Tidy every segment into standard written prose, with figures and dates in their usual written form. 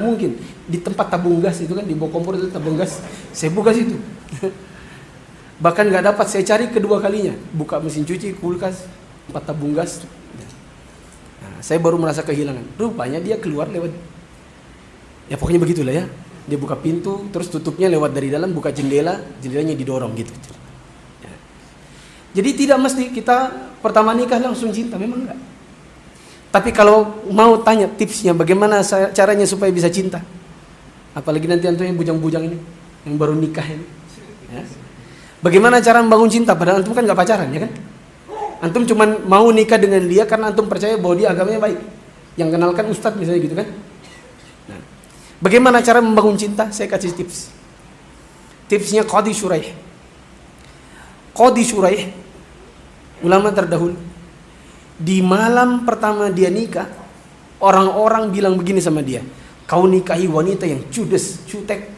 Mungkin di tempat tabung gas itu kan, di bawah kompor itu tabung gas, saya buka situ. Bahkan nggak dapat, saya cari kedua kalinya, buka mesin cuci, kulkas, tempat tabung gas. Nah, saya baru merasa kehilangan. Rupanya dia keluar lewat, ya pokoknya begitulah ya. Dia buka pintu, terus tutupnya lewat dari dalam, buka jendela, jendelanya didorong gitu. Ya. Jadi tidak mesti kita pertama nikah langsung cinta, memang enggak. Tapi kalau mau tanya tipsnya bagaimana caranya supaya bisa cinta, apalagi nanti antum yang bujang-bujang ini, yang baru nikah ini, ya. Bagaimana cara membangun cinta padahal antum kan nggak pacaran, ya kan? Antum cuma mau nikah dengan dia karena antum percaya bahwa dia agamanya baik, yang kenalkan ustadz misalnya gitu kan. Nah, bagaimana cara membangun cinta? Saya kasih tips. Tipsnya Qadhi Shuraih. Qadhi Shuraih, ulama terdahulu. Di malam pertama dia nikah, orang-orang bilang begini sama dia, kau nikahi wanita yang judes, cutek.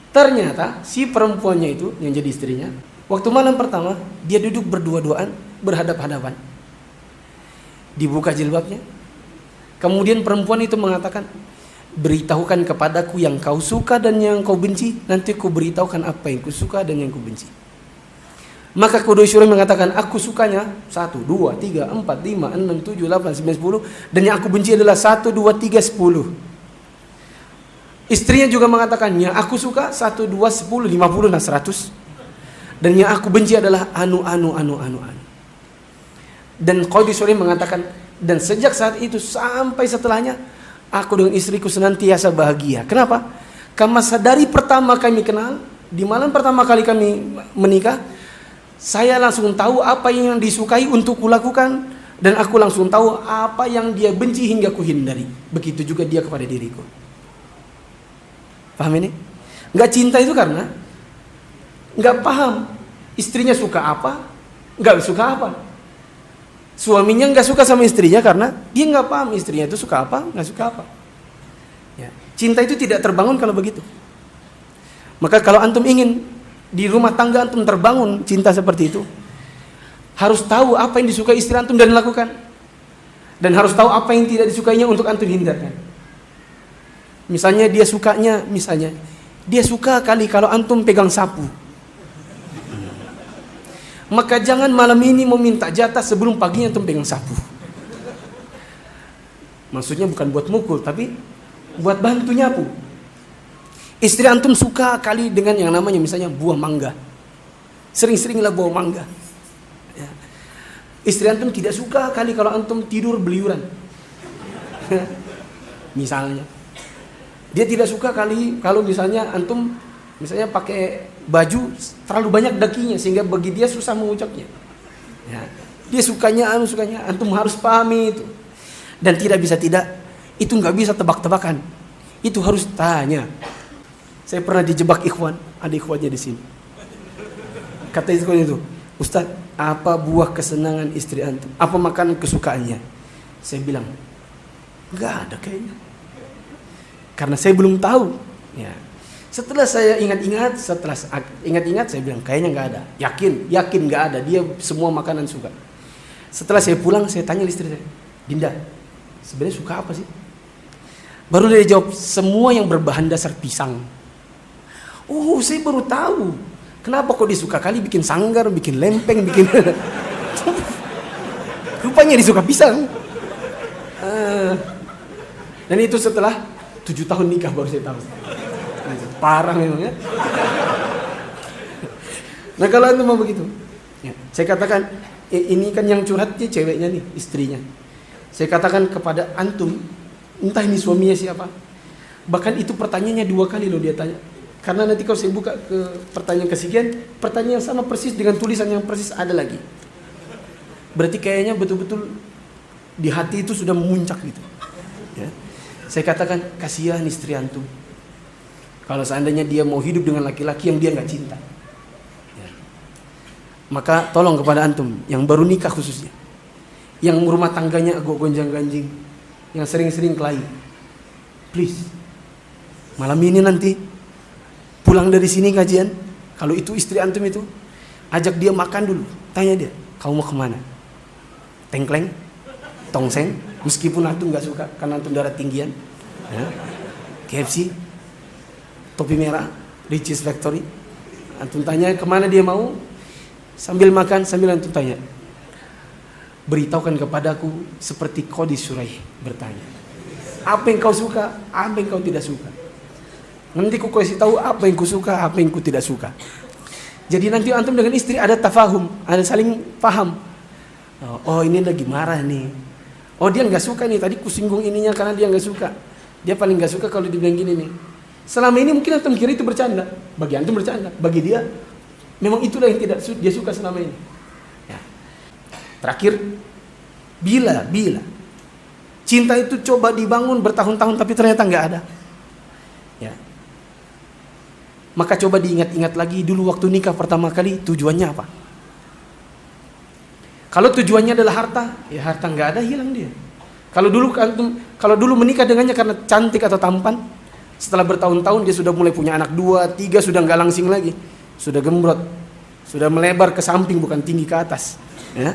Ternyata si perempuannya itu yang jadi istrinya, waktu malam pertama dia duduk berdua-duaan, berhadap-hadapan. Dibuka jilbabnya. Kemudian perempuan itu mengatakan, beritahukan kepadaku yang kau suka dan yang kau benci, nanti ku beritahukan apa yang ku suka dan yang ku benci. Maka Qadhi Shuraih mengatakan, aku sukanya 1, 2, 3, 4, 5, 6, 7, 8, 9, 10. Dan yang aku benci adalah 1, 2, 3, 10. Istrinya juga mengatakan, yang aku suka 1, 2, 10, 50, nah 100. Dan yang aku benci adalah anu. Dan Qadhi Shuraih mengatakan, dan sejak saat itu sampai setelahnya, aku dengan istriku senantiasa bahagia. Kenapa? Karena dari pertama kami kenal, di malam pertama kali kami menikah, saya langsung tahu apa yang disukai untuk kulakukan, dan aku langsung tahu apa yang dia benci hingga kuhindari. Begitu juga dia kepada diriku. Paham ini? Nggak cinta itu karena nggak paham istrinya suka apa, nggak suka apa. Suaminya nggak suka sama istrinya karena dia nggak paham istrinya itu suka apa, nggak suka apa. Ya. Cinta itu tidak terbangun kalau begitu. Maka kalau antum ingin di rumah tangga antum terbangun cinta seperti itu, harus tahu apa yang disukai istri antum dan lakukan, dan harus tahu apa yang tidak disukainya untuk antum hindarkan. Misalnya dia suka kali kalau antum pegang sapu, maka jangan malam ini mau minta jatah sebelum paginya antum pegang sapu. Maksudnya bukan buat mukul, tapi buat bantu nyapu. Istri antum suka kali dengan yang namanya misalnya buah mangga. Sering-seringlah buah mangga. Ya. Istri antum tidak suka kali kalau antum tidur beliuran. Misalnya. Dia tidak suka kali kalau misalnya antum misalnya pakai baju terlalu banyak dakinya sehingga bagi dia susah mengucapnya. Ya. Dia sukanya antum harus pahami itu. Dan tidak bisa tidak, itu nggak bisa tebak-tebakan. Itu harus tanya. Saya pernah dijebak ikhwan, ada ikhwannya di sini. Kata ikhwan itu, Ustaz, apa buah kesenangan istri antum? Apa makanan kesukaannya? Saya bilang, nggak ada kayaknya. Karena saya belum tahu. Ya. Setelah saya ingat-ingat, saya bilang kayaknya nggak ada. Yakin nggak ada. Dia semua makanan suka. Setelah saya pulang, saya tanya istri saya, Dinda, sebenarnya suka apa sih? Baru dia jawab, semua yang berbahan dasar pisang. Oh, saya baru tahu. Kenapa kok disuka kali bikin sanggar, bikin lempeng, bikin... Rupanya disuka pisang. Dan itu setelah 7 tahun nikah baru saya tahu. Parah memang ya. Nah kalau itu mau begitu, ya, saya katakan, ini kan yang curhatnya ceweknya nih, istrinya. Saya katakan kepada antum, entah ini suaminya siapa. Bahkan itu pertanyaannya 2 kali loh dia tanya. Karena nanti kalau saya buka ke pertanyaan kesekian, pertanyaan yang sama persis dengan tulisan yang persis ada lagi. Berarti kayaknya betul-betul di hati itu sudah memuncak gitu. Ya. Saya katakan, kasihan istri antum. Kalau seandainya dia mau hidup dengan laki-laki yang dia nggak cinta. Ya. Maka tolong kepada antum, yang baru nikah khususnya. Yang rumah tangganya agak gonjang-ganjing. Yang sering-sering kelahi. Please. Malam ini nanti pulang dari sini kajian, kalau itu istri antum itu, ajak dia makan dulu. Tanya dia, kamu mau kemana? Tengkleng? Tongseng? Meskipun antum gak suka, karena antum darah tinggian. Ya. KFC, topi merah, Richeese Factory. Antum tanya kemana dia mau, sambil makan, sambil antum tanya, beritahukan kepadaku seperti Qadi Syuraih bertanya, apa yang kau suka, apa yang kau tidak suka. Nanti ku kasih tahu apa yang ku suka, apa yang ku tidak suka. Jadi nanti antum dengan istri ada tafahum, ada saling paham. Oh ini lagi marah nih. Oh dia nggak suka nih, tadi ku singgung ininya karena dia nggak suka. Dia paling nggak suka kalau dibilang gini nih. Selama ini mungkin antum kira itu bercanda, bagi antum bercanda, bagi dia memang itulah yang tidak dia suka selama ini. Ya. Terakhir, bila cinta itu coba dibangun bertahun-tahun tapi ternyata nggak ada. Ya. Maka coba diingat-ingat lagi dulu waktu nikah pertama kali tujuannya apa? Kalau tujuannya adalah harta, ya harta nggak ada, hilang dia. Kalau dulu menikah dengannya karena cantik atau tampan, setelah bertahun-tahun dia sudah mulai punya anak 2, 3, sudah nggak langsing lagi, sudah gembrot, sudah melebar ke samping bukan tinggi ke atas. Ya.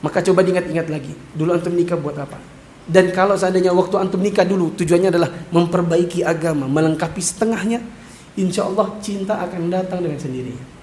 Maka coba diingat-ingat lagi, dulu antum nikah buat apa? Dan kalau seandainya waktu antum nikah dulu tujuannya adalah memperbaiki agama, melengkapi setengahnya, insya Allah cinta akan datang dengan sendirinya.